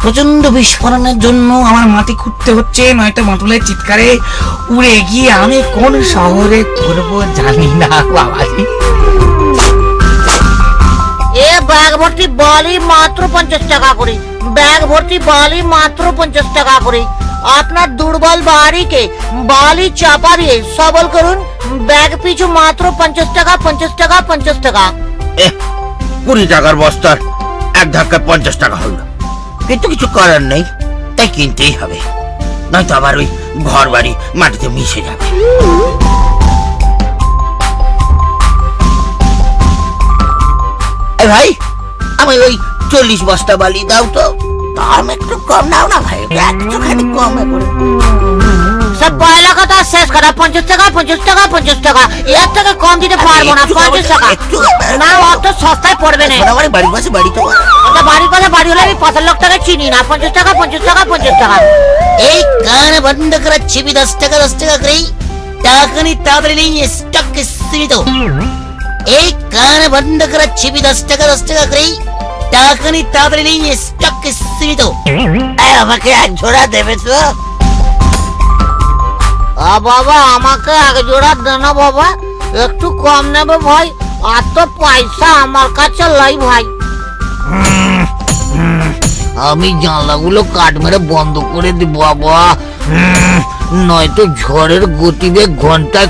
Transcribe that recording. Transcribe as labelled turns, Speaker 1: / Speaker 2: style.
Speaker 1: প্রচন্ড বিস্ফোরণের জন্য আমার মাটি খুঁড়তে হচ্ছে, নয়তো মাটুলের চিৎকারে উড়ে গিয়ে আমি কোন শহরে পড়বো জানি না বাবাজি।
Speaker 2: এ ব্যাগ ভর্তি বালি মাত্র 50 টাকা করে, ব্যাগ ভর্তি বালি মাত্র 50 টাকা করে। আপনার দুর্বল বাড়িকে বালি চাপা দিয়ে সবল করুন। ব্যাগ পিছু মাত্র 50 টাকা, 50 টাকা, 50 টাকা।
Speaker 3: 20 টাকার বস্তার এক ধাক্কায় 50 টাকা হলো, কিন্তু কিছু করার নেই, তাই কিনতেই হবে, নয়তো আবার ওই ঘর বাড়ি মাটিতে মিশে যাবে। ভাই আমি ওই 40 বস্তা বালি দাও তো। দাম একটু কম নাও না ভাই, একটুখানি কমে করে।
Speaker 2: সব পয়লা কথা শেষ করা। 50 টাকা, 50 টাকা, 50 টাকা, এর থেকে কম দিতে পারবো না। 50 টাকা না, অত সস্তায় পড়বে না।
Speaker 3: আমার বাড়ির পাশে বাড়ি তো,
Speaker 2: ওটা বাড়ির কথা বাড়ি হলে আমি 5 লোক টাকা চিনি না। 50 টাকা, 50 টাকা, 50 টাকা।
Speaker 1: এই কান বন্ধ করা ছিবি 10 টাকা 10 টাকা করে, টাকানি তাড়াতাড়ি নেই, স্টক সীমিত। এই কান বন্ধ করা ছিবি 10 টাকা 10 টাকা করে, টাকানি তাড়াতাড়ি নেই, স্টক সীমিত।
Speaker 3: আমাকে এক ঝোড়া দেবে তো?
Speaker 2: বাবা আমাকে এক জোড়া দেন বাবা, একটু কম নেবে ভাই, আর তো পয়সা আমার কাছে লাই ভাই।
Speaker 1: আমি জানলাগুলো কাঠ মেরে বন্ধ করে দিব বাবা, নয়তো ঝড়ের গতিবেগ ঘন্টায়